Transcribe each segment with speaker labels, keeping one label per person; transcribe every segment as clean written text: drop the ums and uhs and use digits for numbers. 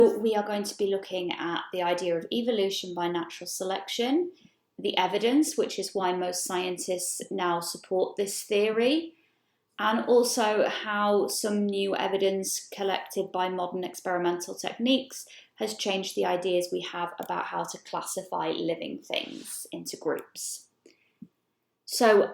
Speaker 1: We are going to be looking at the idea of evolution by natural selection, the evidence, which is why most scientists now support this theory, and also how some new evidence collected by modern experimental techniques has changed the ideas we have about how to classify living things into groups. So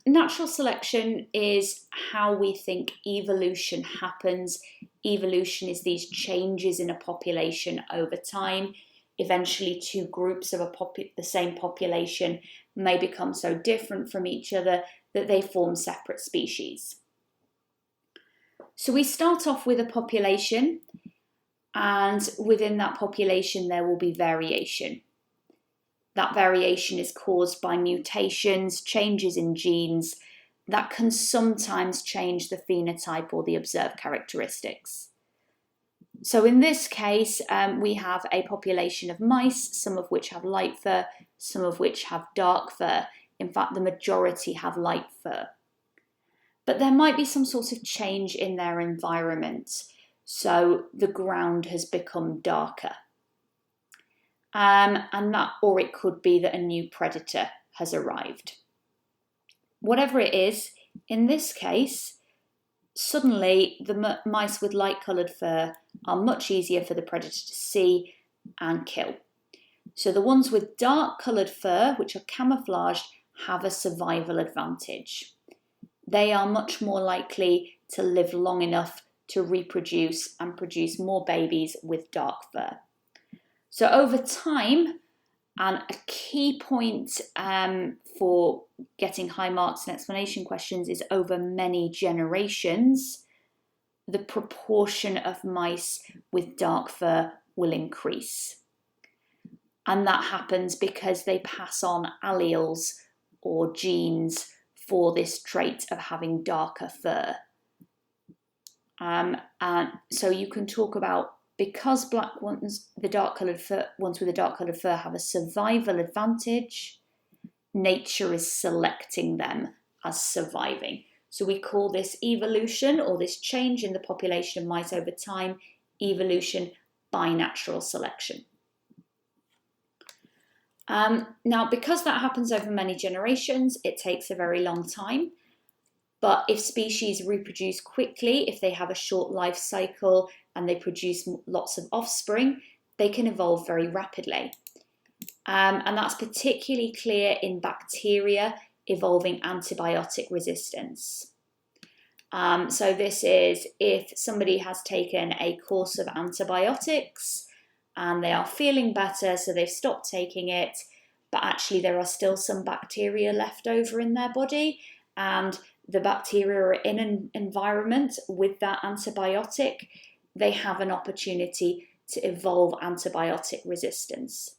Speaker 1: natural selection is how we think evolution happens. Evolution is these changes in a population over time. Eventually, two groups of the same population may become so different from each other that they form separate species. So we start off with a population, and within that population there will be variation. That variation is caused by mutations, changes in genes that can sometimes change the phenotype or the observed characteristics. So in this case, we have a population of mice, some of which have light fur, some of which have dark fur. In fact, the majority have light fur. But there might be some sort of change in their environment. So the ground has become darker. Or it could be that a new predator has arrived. Whatever it is, in this case, suddenly the mice with light-coloured fur are much easier for the predator to see and kill. So the ones with dark-coloured fur, which are camouflaged, have a survival advantage. They are much more likely to live long enough to reproduce and produce more babies with dark fur. So over time, and a key point for getting high marks in explanation questions is over many generations, the proportion of mice with dark fur will increase. And that happens because they pass on alleles or genes for this trait of having darker fur. And so you can talk about, because black ones, the dark-coloured fur, ones with the dark-coloured fur have a survival advantage, nature is selecting them as surviving. So we call this evolution, or this change in the population of mice over time, evolution by natural selection. Now, because that happens over many generations, it takes a very long time. But if species reproduce quickly, if they have a short life cycle and they produce lots of offspring, they can evolve very rapidly. And that's particularly clear in bacteria evolving antibiotic resistance. So this is if somebody has taken a course of antibiotics and they are feeling better, so they've stopped taking it, but actually there are still some bacteria left over in their body, and the bacteria are in an environment with that antibiotic, they have an opportunity to evolve antibiotic resistance.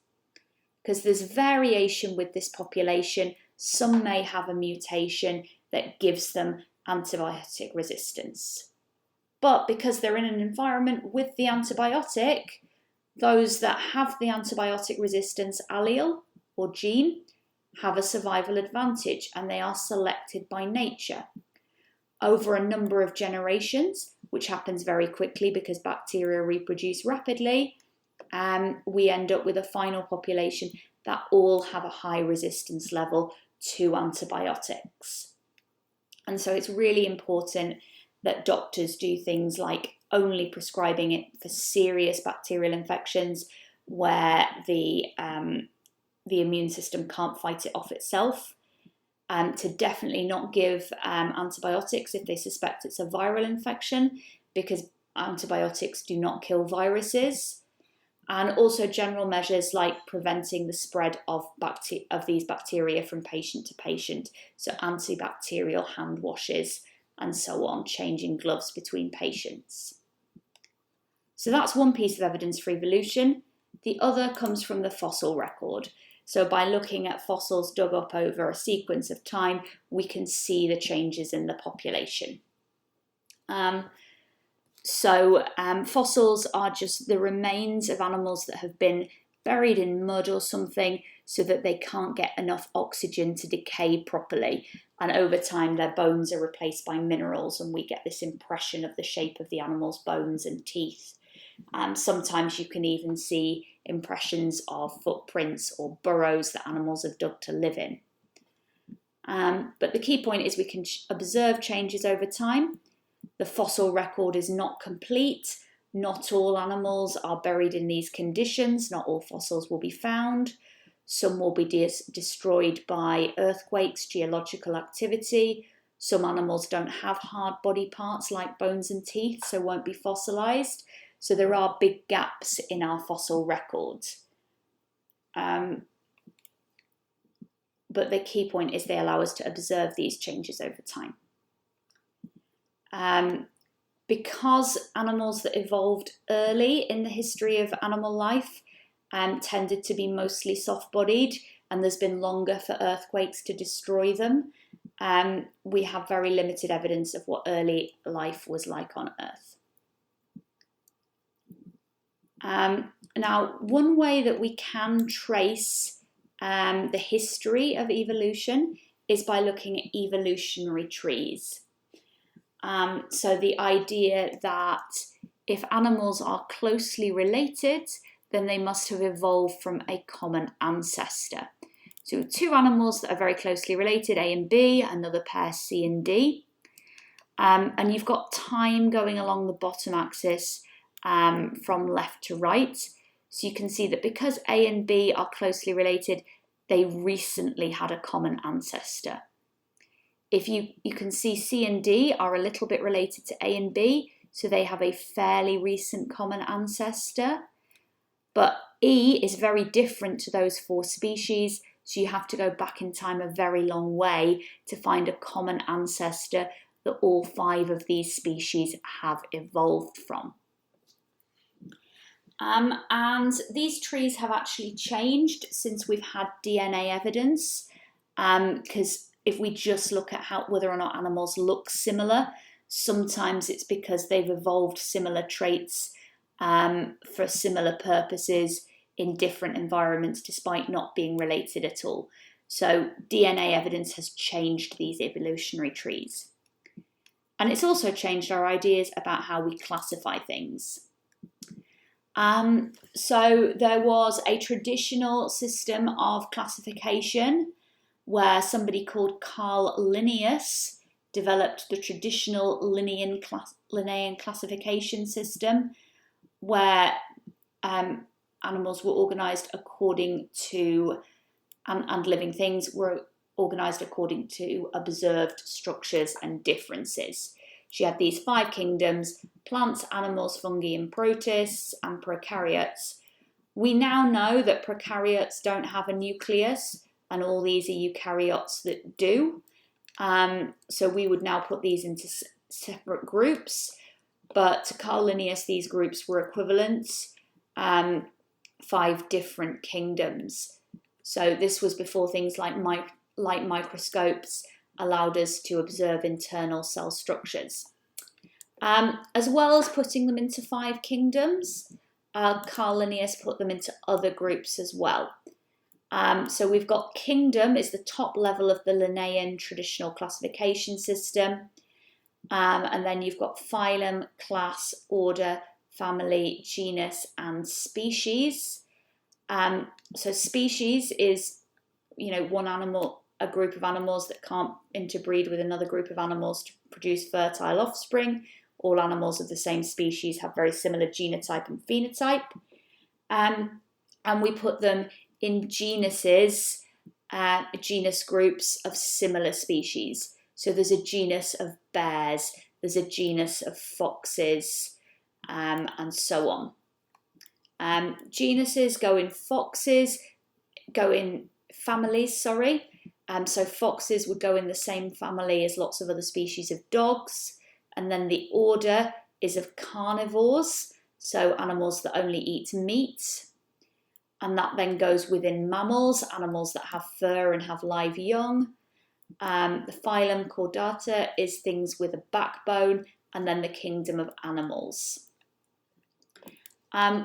Speaker 1: Because there's variation with this population, some may have a mutation that gives them antibiotic resistance. But because they're in an environment with the antibiotic, those that have the antibiotic resistance allele or gene have a survival advantage, and they are selected by nature. Over a number of generations, which happens very quickly because bacteria reproduce rapidly, we end up with a final population that all have a high resistance level to antibiotics. And so it's really important that doctors do things like only prescribing it for serious bacterial infections where the immune system can't fight it off itself, to definitely not give antibiotics if they suspect it's a viral infection, because antibiotics do not kill viruses, and also general measures like preventing the spread of these bacteria from patient to patient, so antibacterial hand washes and so on, changing gloves between patients. So that's one piece of evidence for evolution. The other comes from the fossil record. So by looking at fossils dug up over a sequence of time, we can see the changes in the population. Fossils are just the remains of animals that have been buried in mud or something so that they can't get enough oxygen to decay properly. And over time, their bones are replaced by minerals, and we get this impression of the shape of the animal's bones and teeth. Sometimes you can even see impressions of footprints or burrows that animals have dug to live in. But the key point is we can observe changes over time. The fossil record is not complete. Not all animals are buried in these conditions. Not all fossils will be found. Some will be destroyed by earthquakes, geological activity. Some animals don't have hard body parts like bones and teeth, so won't be fossilized. So there are big gaps in our fossil records. But the key point is they allow us to observe these changes over time. Because animals that evolved early in the history of animal life tended to be mostly soft-bodied, and there's been longer for earthquakes to destroy them, we have very limited evidence of what early life was like on Earth. Now, one way that we can trace the history of evolution is by looking at evolutionary trees. So the idea that if animals are closely related, then they must have evolved from a common ancestor. So two animals that are very closely related, A and B, another pair, C and D. And you've got time going along the bottom axis from left to right. So you can see that because A and B are closely related, they recently had a common ancestor. If you can see C and D are a little bit related to A and B, so they have a fairly recent common ancestor. But E is very different to those four species, so you have to go back in time a very long way to find a common ancestor that all five of these species have evolved from. And these trees have actually changed since we've had DNA evidence, because if we just look at whether or not animals look similar, sometimes it's because they've evolved similar traits for similar purposes in different environments despite not being related at all. So DNA evidence has changed these evolutionary trees. And it's also changed our ideas about how we classify things. So there was a traditional system of classification where somebody called Carl Linnaeus developed the traditional Linnaean classification system, where animals were organised according to, and living things were organised according to observed structures and differences. She had these five kingdoms: plants, animals, fungi, and protists, and prokaryotes. We now know that prokaryotes don't have a nucleus, and all these are eukaryotes that do. So we would now put these into separate groups. But to Carl Linnaeus, these groups were equivalent, five different kingdoms. So this was before things like light microscopes allowed us to observe internal cell structures. As well as putting them into five kingdoms, Carl Linnaeus put them into other groups as well. So we've got kingdom is the top level of the Linnaean traditional classification system. And then you've got phylum, class, order, family, genus, and species. So species is, one animal, a group of animals that can't interbreed with another group of animals to produce fertile offspring. All animals of the same species have very similar genotype and phenotype. And we put them in genuses, genus groups of similar species. So there's a genus of bears, there's a genus of foxes, and so on. Genuses go in families, so foxes would go in the same family as lots of other species of dogs. And then the order is of carnivores, so animals that only eat meat. And that then goes within mammals, animals that have fur and have live young. The phylum Chordata is things with a backbone, and then the kingdom of animals.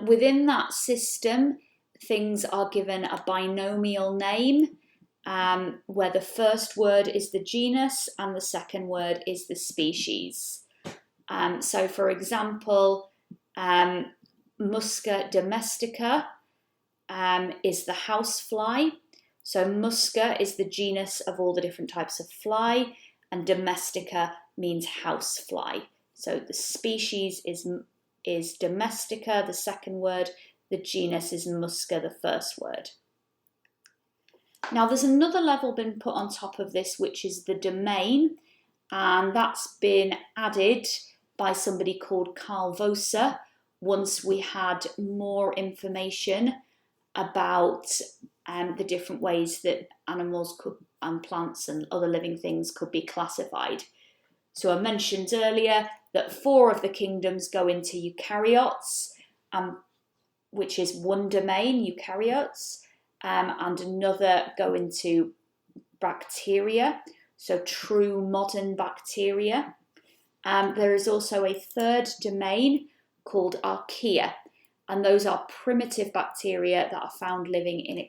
Speaker 1: Within that system, things are given a binomial name, where the first word is the genus and the second word is the species. So for example, Musca domestica is the housefly. So Musca is the genus of all the different types of fly, and domestica means housefly. So the species is domestica, the second word. The genus is Musca, the first word. Now there's another level been put on top of this, which is the domain, and that's been added by somebody called Carl Woese once we had more information about the different ways that animals and plants and other living things could be classified. So I mentioned earlier that 4 of the kingdoms go into eukaryotes, which is one domain, eukaryotes, and another go into bacteria, so true modern bacteria. There is also a third domain called archaea, and those are primitive bacteria that are found living in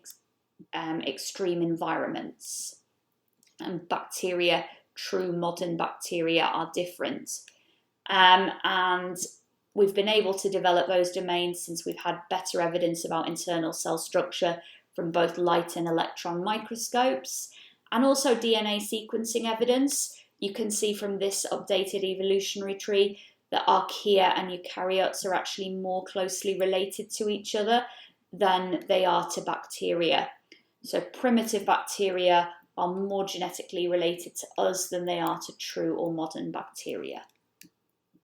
Speaker 1: extreme environments. And bacteria, true modern bacteria, are different. And we've been able to develop those domains since we've had better evidence about internal cell structure from both light and electron microscopes, and also DNA sequencing evidence. You can see from this updated evolutionary tree that archaea and eukaryotes are actually more closely related to each other than they are to bacteria. So primitive bacteria are more genetically related to us than they are to true or modern bacteria.